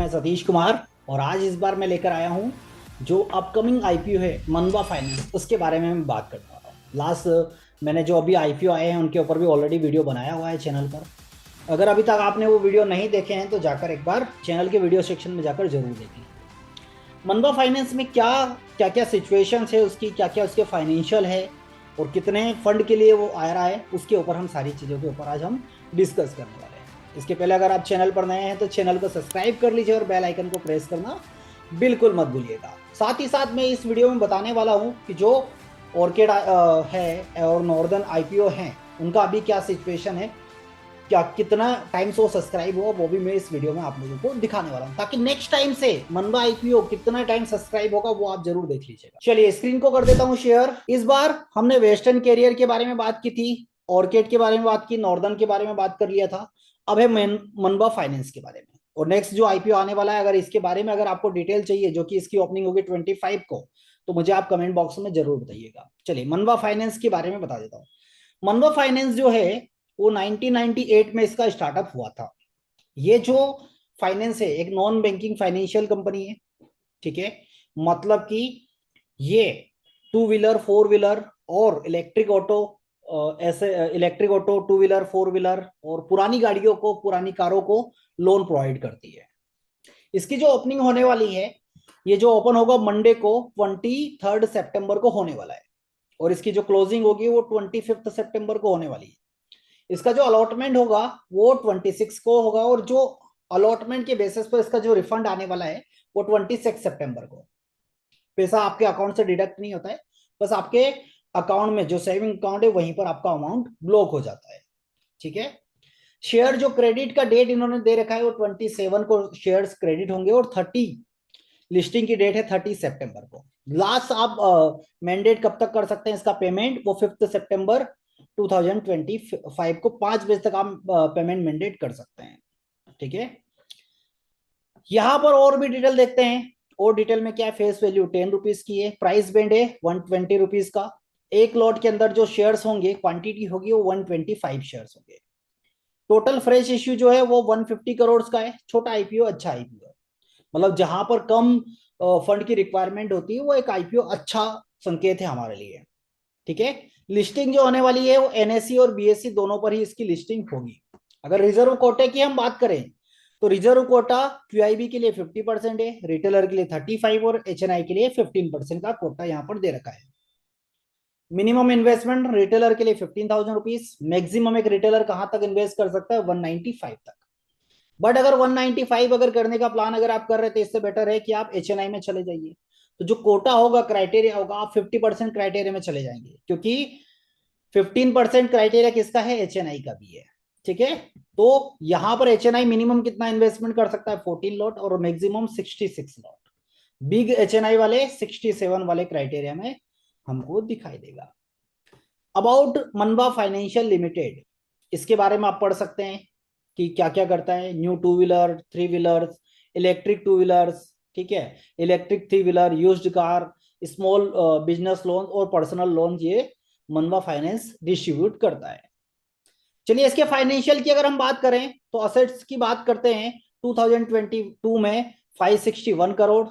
मैं सतीश कुमार और आज इस बार मैं लेकर आया हूँ जो अपकमिंग आईपीओ है मनवा फाइनेंस, उसके बारे में मैं बात करने वाला हूँ। लास्ट मैंने जो अभी आईपीओ आए हैं उनके ऊपर भी ऑलरेडी वीडियो बनाया हुआ है चैनल पर। अगर अभी तक आपने वो वीडियो नहीं देखे हैं तो जाकर एक बार चैनल के वीडियो सेक्शन में जाकर जरूर देखें। मनवा फाइनेंस में क्या क्या क्या सिचुएशंस है उसकी, क्या क्या उसके फाइनेंशियल है और कितने फंड के लिए वो आ रहा है, उसके ऊपर हम सारी चीज़ों के ऊपर आज हम डिस्कस करने वाले हैं। इसके पहले अगर आप चैनल पर नए हैं तो चैनल को सब्सक्राइब कर लीजिए और बेल आइकन को प्रेस करना बिल्कुल मत भूलिएगा। साथ ही साथ मैं इस वीडियो में बताने वाला हूँ कि जो ऑर्किड है और नॉर्दर्न आईपीओ हैं उनका अभी क्या सिचुएशन है, क्या कितना टाइम से वो सब्सक्राइब हुआ, वो भी मैं इस वीडियो में आप लोगों को दिखाने वाला हूँ, ताकि नेक्स्ट टाइम से मनवा आईपीओ कितना टाइम सब्सक्राइब होगा वो आप जरूर देख लीजिएगा। चलिए स्क्रीन को कर देता हूँ शेयर। इस बार हमने वेस्टर्न कैरियर के बारे में बात की थी, ऑर्किड के बारे में बात की, नॉर्दर्न के बारे में बात कर लिया था। अब है मनवा फाइनेंस के बारे में। और नेक्स्ट जो आईपीओ आने वाला है, अगर इसके बारे में अगर आपको डिटेल चाहिए, जो कि इसकी ओपनिंग होगी 25 को, तो मुझे आप कमेंट बॉक्स में जरूर बताइएगा। चलिए मनवा फाइनेंस के बारे में बता देता हूँ। मनवा फाइनेंस जो है वो 1998 में इसका स्टार्टअप हुआ था। ये जो फाइनेंस है एक नॉन बैंकिंग फाइनेंशियल कंपनी है, ठीक है। मतलब कि ये टू व्हीलर, फोर व्हीलर और इलेक्ट्रिक ऑटो, ऐसे electric auto, two wheeler, four wheeler और पुरानी गाड़ियों को, पुरानी कारों को लोन प्रोवाइड करती है। इसकी जो ओपनिंग होने वाली है, ये जो ओपन होगा मंडे को 23 सितंबर को होने वाला है और इसकी जो क्लोजिंग होगी वो 25 सितंबर को होने वाली है। इसका जो अलॉटमेंट होगा वो 26 को होगा और जो अलॉटमेंट के बेसिस पर इसका जो रिफंड आने वाला है वो 26 सितंबर को। पैसा आपके अकाउंट से डिडक्ट नहीं होता है, बस आपके अकाउंट में जो सेविंग अकाउंट है वहीं पर आपका अमाउंट ब्लॉक हो जाता है, ठीक है। शेयर जो क्रेडिट का डेट इन्होंने दे रखा है वो 27 को शेयर्स क्रेडिट होंगे और 30 लिस्टिंग की डेट है 30 सितंबर को। लास्ट आप मैंडेट कब तक कर सकते हैं इसका पेमेंट, वो 5 सितंबर 2025 को 5 बजे तक आप पेमेंट मैंडेट कर सकते हैं, ठीक है। यहां पर और भी डिटेल देखते हैं। और डिटेल में क्या है, फेस वैल्यू 10 रुपीज की है, प्राइस बैंड है 120 रुपीज का। एक लॉट के अंदर जो शेयर्स होंगे, क्वांटिटी होगी वो 125 शेयर्स होंगे। टोटल फ्रेश इश्यू जो है वो 150 करोड़ का है। छोटा आईपीओ अच्छा आईपीओ है, मतलब जहां पर कम फंड की रिक्वायरमेंट होती है वो एक आईपीओ अच्छा संकेत है हमारे लिए, ठीक है। लिस्टिंग जो होने वाली है वो एनएससी और बीएससी दोनों पर ही इसकी लिस्टिंग होगी। अगर रिजर्व कोटे की हम बात करें तो रिजर्व कोटा क्यूआईबी के लिए 50% है, रिटेलर के लिए 35 और एचएनआई के लिए 15% का कोटा यहाँ पर दे रखा है। मिनिमम इन्वेस्टमेंट रिटेलर के लिए 15,000 रुपीज, मैक्सिमम एक रिटेलर कहां तक इन्वेस्ट कर सकता है 195 तक। बट अगर 195 अगर करने का प्लान अगर आप कर रहे थे, इससे बेटर है कि आप एचएनआई में चले जाइए। तो जो कोटा होगा, क्राइटेरिया होगा, आप 50% क्राइटेरिया में चले जाएंगे, क्योंकि 15% क्राइटेरिया किसका है, एचएनआई का भी है, ठीक है। तो यहां पर एचएनआई मिनिमम कितना इन्वेस्टमेंट कर सकता है 14 लॉट और मैक्सिमम 66 लॉट। बिग एचएनआई वाले 67 वाले क्राइटेरिया में हमको दिखाई देगा। अबाउट मनवा फाइनेंशियल लिमिटेड, इसके बारे में आप पढ़ सकते हैं कि क्या क्या करता है। New two wheeler, three wheelers, electric two wheelers, ठीक है, electric three wheeler, used car, small business loan और पर्सनल लोन ये मनवा फाइनेंस डिस्ट्रीब्यूट करता है। चलिए इसके फाइनेंशियल की अगर हम बात करें तो असेट्स की बात करते हैं। 2022 में 561 करोड़,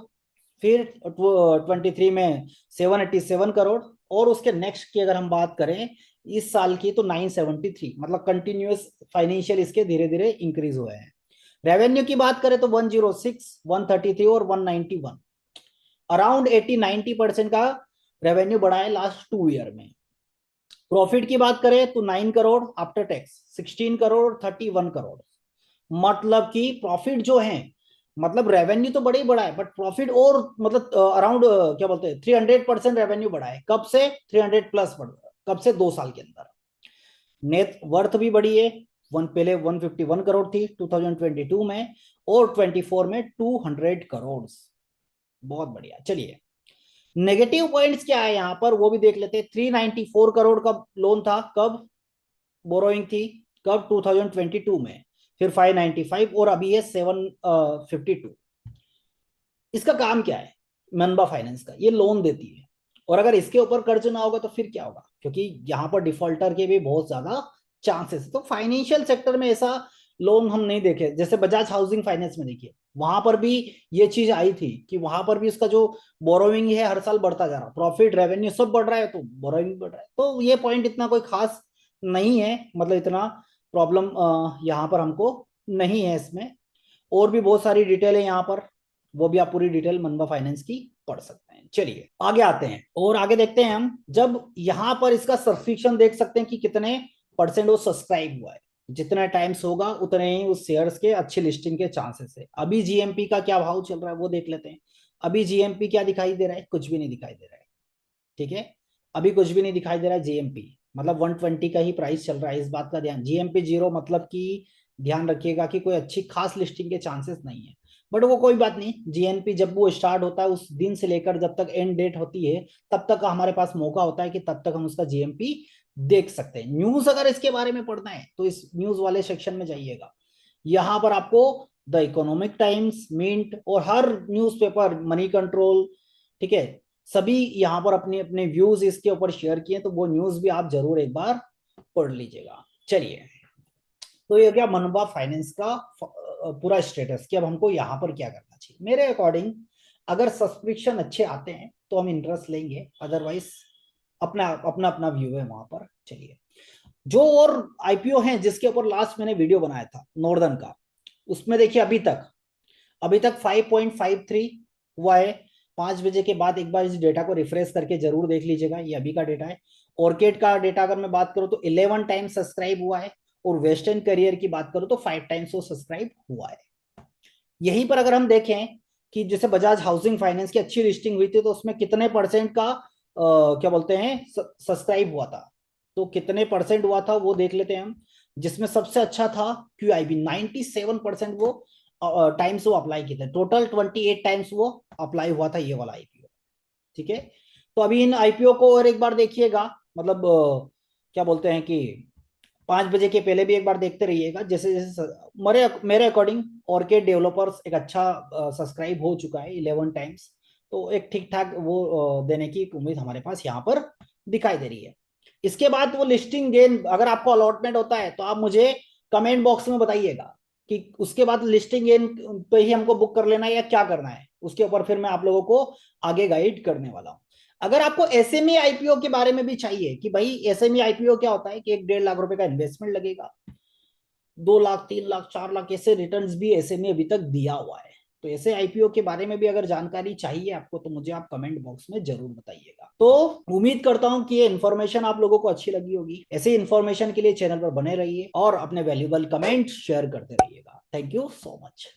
फिर 23 में 787 करोड़ और उसके नेक्स्ट की अगर हम बात करें इस साल की तो 973, मतलब कंटिन्यूअस फाइनेंशियल इसके धीरे धीरे इंक्रीज हुए हैं। रेवेन्यू की बात करें तो 106, 133 और 191, अराउंड 80-90% का रेवेन्यू बढ़ा है लास्ट 2 ईयर में। प्रॉफिट की बात करें तो 9 करोड़ आफ्टर टैक्स, 16 करोड़, 31 करोड़। मतलब कि प्रॉफिट जो है, मतलब रेवेन्यू तो बड़ा ही बड़ा है बट प्रॉफिट और मतलब अराउंड क्या बोलते हैं 300% रेवेन्यू बढ़ा है। कब से 300 प्लस बढ़, कब से 2 साल के अंदर। नेट वर्थ भी बढ़ी है, पहले 151 करोड़ थी 2022 में और 24 में 200 करोड़। बहुत बढ़िया। चलिए नेगेटिव पॉइंट्स क्या है यहाँ पर वो भी देख लेते हैं। 394 करोड़ का लोन था, कब बोरोइंग थी, कब 2022 में, फिर 595 और अभी है 752। इसका काम क्या है, मनबा फाइनेंस का ये लोन देती है और अगर इसके ऊपर कर्ज ना होगा तो फिर क्या होगा, क्योंकि यहाँ पर डिफॉल्टर के भी बहुत ज्यादा चांसेस है। तो फाइनेंशियल सेक्टर में ऐसा लोन हम नहीं देखे। जैसे बजाज हाउसिंग फाइनेंस में देखिए, वहां पर भी ये चीज आई थी कि वहां पर भी उसका जो बोरोइंग है हर साल बढ़ता जा रहा, प्रॉफिट रेवेन्यू सब बढ़ रहा है तो बोरोइंग बढ़ रहा है। तो ये पॉइंट इतना कोई खास नहीं है, मतलब इतना प्रॉब्लम यहाँ पर हमको नहीं है इसमें। और भी बहुत सारी डिटेल है यहाँ पर, वो भी आप पूरी डिटेल मनवा फाइनेंस की पढ़ सकते हैं। चलिए आगे आते हैं और आगे देखते हैं हम। जब यहाँ पर इसका सब्सक्रिप्शन देख सकते हैं कि कितने परसेंट वो सब्सक्राइब हुआ है, जितना टाइम्स होगा उतने ही उस शेयर्स के अच्छी लिस्टिंग के चांसेस है। अभी जीएमपी का क्या भाव चल रहा है वो देख लेते हैं। अभी जीएमपी क्या दिखाई दे रहा है, कुछ भी नहीं दिखाई दे रहा है। ठीक है, अभी कुछ भी नहीं दिखाई दे रहा है जीएमपी, मतलब 120 का ही प्राइस चल रहा है। इस बात का ध्यान, जीएमपी जीरो मतलब कि ध्यान रखिएगा कि कोई अच्छी खास लिस्टिंग के चांसेस नहीं है। बट वो कोई बात नहीं, जीएनपी जब वो स्टार्ट होता है उस दिन से लेकर जब तक एंड डेट होती है तब तक हमारे पास मौका होता है कि तब तक हम उसका जीएमपी देख सकते हैं। न्यूज अगर इसके बारे में पढ़ना है तो इस न्यूज वाले सेक्शन में जाइएगा। यहाँ पर आपको द इकोनॉमिक टाइम्स, मिंट और हर न्यूज़पेपर, मनी कंट्रोल, ठीक है, सभी यहाँ पर अपने अपने व्यूज इसके ऊपर शेयर किए, तो वो न्यूज भी आप जरूर एक बार पढ़ लीजिएगा। चलिए, तो ये क्या मनवा फाइनेंस का पूरा स्टेटस कि अब हमको यहाँ पर क्या करना चाहिए। मेरे अकॉर्डिंग अगर सब्सक्रिप्शन अच्छे आते हैं तो हम इंटरेस्ट लेंगे, अदरवाइज अपना अपना अपना व्यू है वहां पर। चलिए, जो और आईपीओ हैं जिसके ऊपर लास्ट मैंने वीडियो बनाया था नॉर्दर्न का, उसमें देखिए अभी तक 5.53 हुआ है। 5 बजे के बाद एक बार इस डेटा को रिफ्रेश करके जरूर देख लीजिएगा, ये अभी का डेटा है। ऑर्किड का डेटा अगर मैं बात करूं तो 11 टाइम्स सब्सक्राइब हुआ है, और वेस्टर्न करियर की बात करूं तो 5 टाइम्स वो सब्सक्राइब हुआ है। यहीं पर अगर हम देखें कि जैसे बजाज हाउसिंग फाइनेंस की अच्छी लिस्टिंग हुई थी तो उसमें कितने परसेंट का क्या बोलते हैं सब्सक्राइब हुआ था, तो कितने परसेंट हुआ था वो देख लेते हैं हम। जिसमें सबसे अच्छा था क्यूआईबी, 97% वो टाइम्स वो अप्लाई किए थे, टोटल 28 टाइम्स वो अप्लाई हुआ था ये वाला आईपीओ। ठीक है, तो अभी इन आईपीओ को और एक बार देखिएगा, मतलब क्या बोलते हैं कि 5 बजे के पहले भी एक बार देखते रहिएगा। जैसे जैसे मेरे मेरे अकॉर्डिंग ऑर्किड डेवलपर्स एक अच्छा सब्सक्राइब हो चुका है 11 टाइम्स, तो एक ठीक ठाक वो देने की उम्मीद हमारे पास यहाँ पर दिखाई दे रही है। इसके बाद वो लिस्टिंग गेन अगर आपको अलॉटमेंट होता है तो आप मुझे कमेंट बॉक्स में बताइएगा कि उसके बाद लिस्टिंग गेन पे ही हमको बुक कर लेना है या क्या करना है, उसके ऊपर फिर मैं आप लोगों को आगे गाइड करने वाला हूँ। अगर आपको एसएमई आईपीओ के बारे में भी चाहिए कि भाई एसएमई आईपीओ क्या होता है, कि 1-1.5 लाख रुपए का इन्वेस्टमेंट लगेगा, 2 लाख 3 लाख 4 लाख ऐसे रिटर्न्स भी एसएमई अभी तक दिया हुआ है, तो ऐसे आईपीओ के बारे में भी अगर जानकारी चाहिए आपको तो मुझे आप कमेंट बॉक्स में जरूर बताइएगा। तो उम्मीद करता हूं कि ये इन्फॉर्मेशन आप लोगों को अच्छी लगी होगी। ऐसे इन्फॉर्मेशन के लिए चैनल पर बने रहिए और अपने वैल्यूबल कमेंट शेयर करते रहिएगा। Thank you so much.